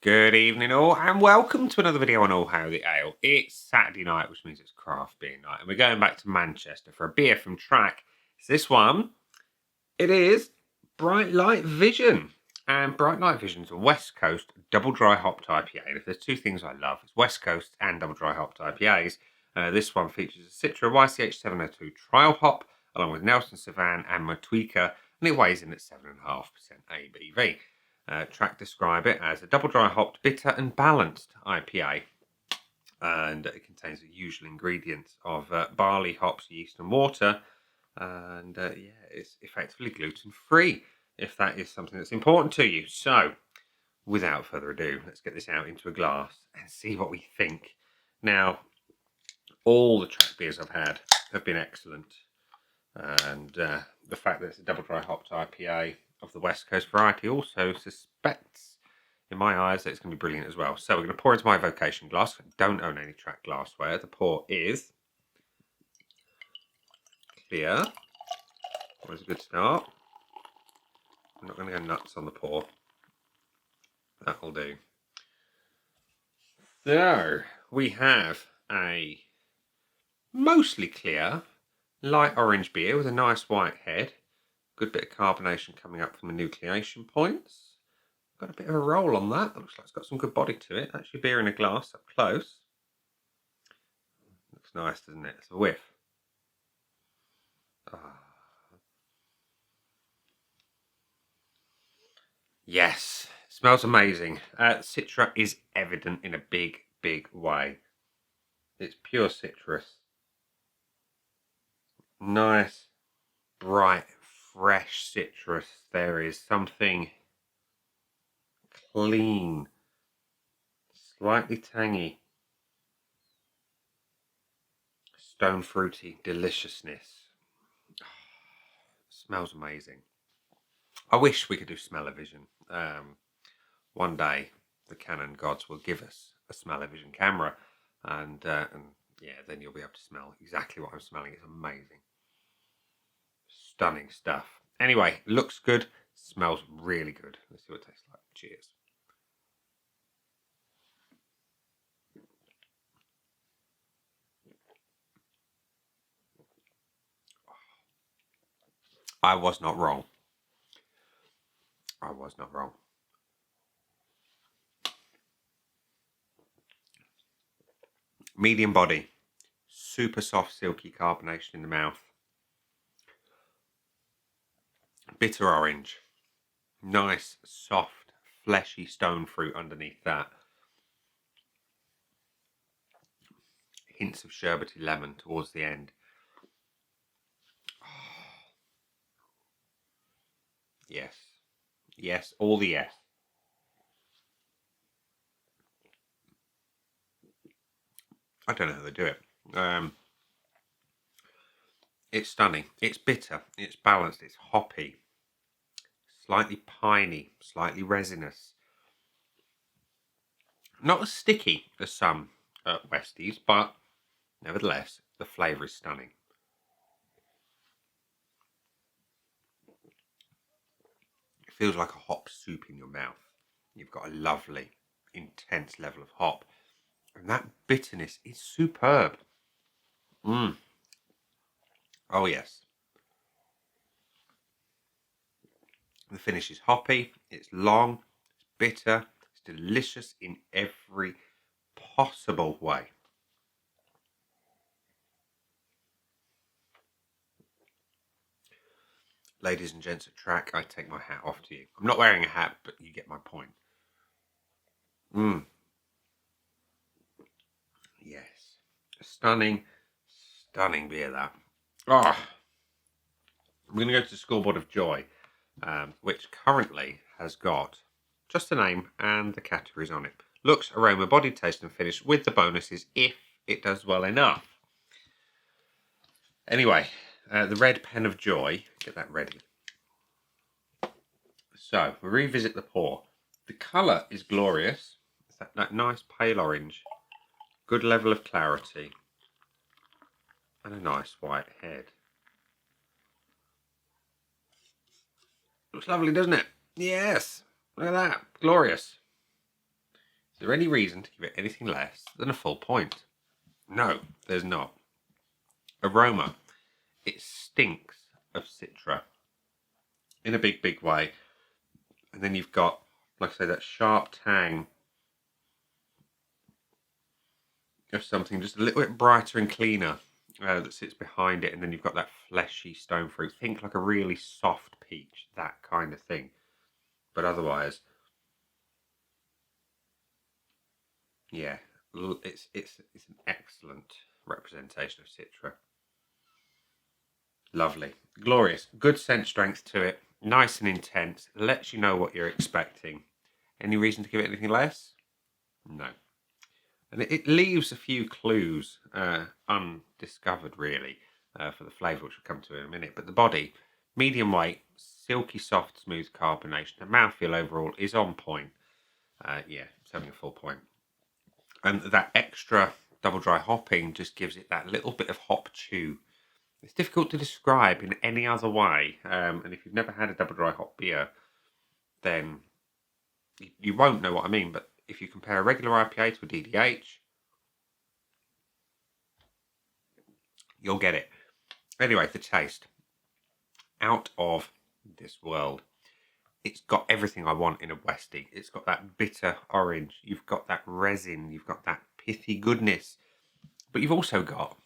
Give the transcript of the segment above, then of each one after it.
Good evening, all, and welcome to another video on All Hail the Ale. It's Saturday night, which means it's craft beer night, and we're going back to Manchester for a beer from Track. It's this one. It is Bright Light Vision, and Bright Light Vision's a West Coast double dry hopped IPA. And if there's two things I love, it's West Coast and double dry hopped IPAs. This one features a Citra YCH 702 trial hop, along with Nelson Savan and Matuika, and it weighs in at 7.5% ABV. Track describe it as a double dry hopped, bitter and balanced IPA, and it contains the usual ingredients of barley, hops, yeast, and water. And it's effectively gluten free, if that is something that's important to you. So, without further ado, let's get this out into a glass and see what we think. Now, all the Track beers I've had have been excellent, and the fact that it's a double dry hopped IPA of the West Coast variety also suspects, in my eyes, that it's going to be brilliant as well. So we're going to pour into my vocation glass. I don't own any Track glassware. The pour is clear. Always a good start. I'm not going to go nuts on the pour. That'll do. So we have a mostly clear, light orange beer with a nice white head. Good bit of carbonation coming up from the nucleation points. Got a bit of a roll on that. Looks like it's got some good body to it. Actually, beer in a glass up close. Looks nice, doesn't it? It's a whiff. Yes, smells amazing. Citra is evident in a big, big way. It's pure citrus. Nice, bright, fresh citrus. There is something clean, slightly tangy, stone fruity deliciousness. Smells amazing. I wish we could do smell-o-vision. One day, the Canon gods will give us a smell-o-vision camera, and yeah, then you'll be able to smell exactly what I'm smelling. It's amazing. Stunning stuff. Anyway, looks good, smells really good. Let's see what it tastes like. Cheers. I was not wrong. I was not wrong. Medium body, super soft, silky carbonation in the mouth. Bitter orange, nice, soft, fleshy stone fruit underneath that. Hints of sherbety lemon towards the end. Yes, yes, all the yes. I don't know how they do it. It's stunning. It's bitter. It's balanced. It's hoppy. Slightly piney. Slightly resinous. Not as sticky as some Westies, but nevertheless, the flavour is stunning. It feels like a hop soup in your mouth. You've got a lovely, intense level of hop. And that bitterness is superb. Oh, yes. The finish is hoppy, it's long, it's bitter, it's delicious in every possible way. Ladies and gents at Track, I take my hat off to you. I'm not wearing a hat, but you get my point. Yes. Stunning, stunning beer, that. I'm going to go to the Scoreboard of Joy, which currently has got just the name and the categories on it. Looks, aroma, body, taste and finish with the bonuses if it does well enough. Anyway, the Red Pen of Joy. Get that ready. So, we revisit the pour. The colour is glorious. It's that nice pale orange. Good level of clarity. And a nice white head. Looks lovely, doesn't it? Yes. Look at that. Glorious. Is there any reason to give it anything less than a full point? No, there's not. Aroma. It stinks of Citra in a big, big way. And then you've got, like I say, that sharp tang of something just a little bit brighter and cleaner that sits behind it. And then you've got that fleshy stone fruit. Think like a really soft peach, that kind of thing. But otherwise, yeah, it's an excellent representation of Citra. Lovely. Glorious. Good scent strength to it. Nice and intense. Lets you know what you're expecting. Any reason to give it anything less? No. And it leaves a few clues undiscovered, really, for the flavour, which we'll come to in a minute. But the body, medium weight, silky soft, smooth carbonation. The mouthfeel overall is on point. Yeah, it's having a full point. And that extra double dry hopping just gives it that little bit of hop chew. It's difficult to describe in any other way. And if you've never had a double dry hop beer, then you won't know what I mean. But if you compare a regular IPA to a DDH, you'll get it. Anyway, the taste. Out of this world. It's got everything I want in a Westie. It's got that bitter orange. You've got that resin. You've got that pithy goodness. But you've also got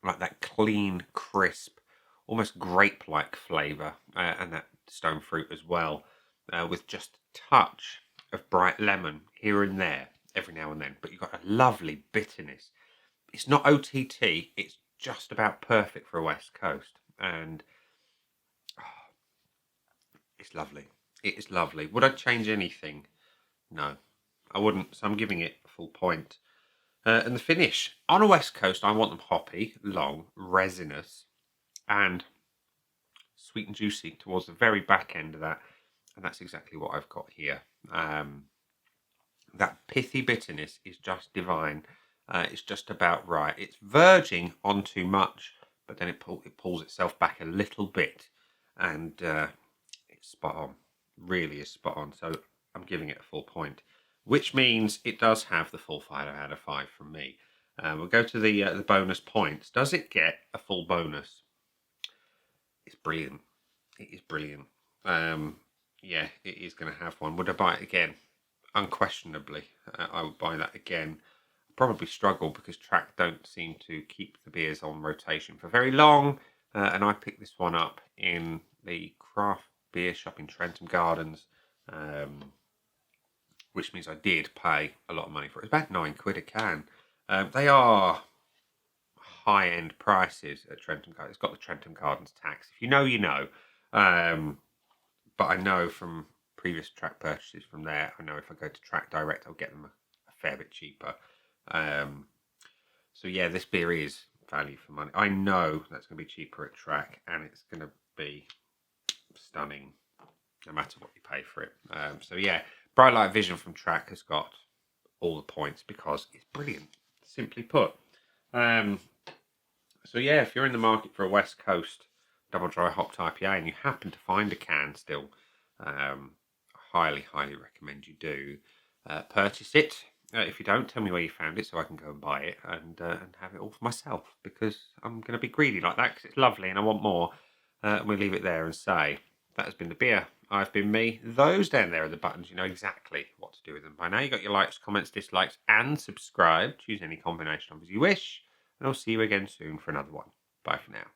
like that clean, crisp, almost grape-like flavour, and that stone fruit as well, with just a touch of bright lemon here and there, every now and then. But you've got a lovely bitterness. It's not OTT, it's just about perfect for a West Coast. And it's lovely. It is lovely. Would I change anything? No, I wouldn't. So I'm giving it a full point. And the finish. On a West Coast, I want them hoppy, long, resinous, and sweet and juicy towards the very back end of that. And that's exactly what I've got here. That pithy bitterness is just divine. It's just about right. It's verging on too much, but then it pulls itself back a little bit. And it's spot on. Really is spot on. So I'm giving it a full point, which means it does have the full 5 out of 5 from me. We'll go to the bonus points. Does it get a full bonus? It's brilliant. It is brilliant. Yeah, it is going to have one. Would I buy it again? Unquestionably, I would buy that again. Probably struggle because Track don't seem to keep the beers on rotation for very long. And I picked this one up in the craft beer shop in Trentham Gardens, which means I did pay a lot of money for it. It's about £9 a can. They are high-end prices at Trentham Gardens. It's got the Trentham Gardens tax. If you know, you know. But I know from previous Track purchases from there, I know if I go to Track Direct, I'll get them a fair bit cheaper. So yeah, this beer is value for money. I know that's going to be cheaper at Track, and it's going to be stunning no matter what you pay for it. So yeah, Bright Light Vision from Track has got all the points because it's brilliant, simply put. So yeah, if you're in the market for a West Coast double dry hopped IPA and you happen to find a can still, I highly recommend you do purchase it. If you don't, tell me where you found it so I can go and buy it and have it all for myself, because I'm going to be greedy like that because it's lovely and I want more. And we'll leave it there and say that has been the beer. I've been me. Those down there are the buttons. You know exactly what to do with them by now. You got your likes, comments, dislikes, and subscribe. Choose any combination of as you wish. And I'll see you again soon for another one. Bye for now.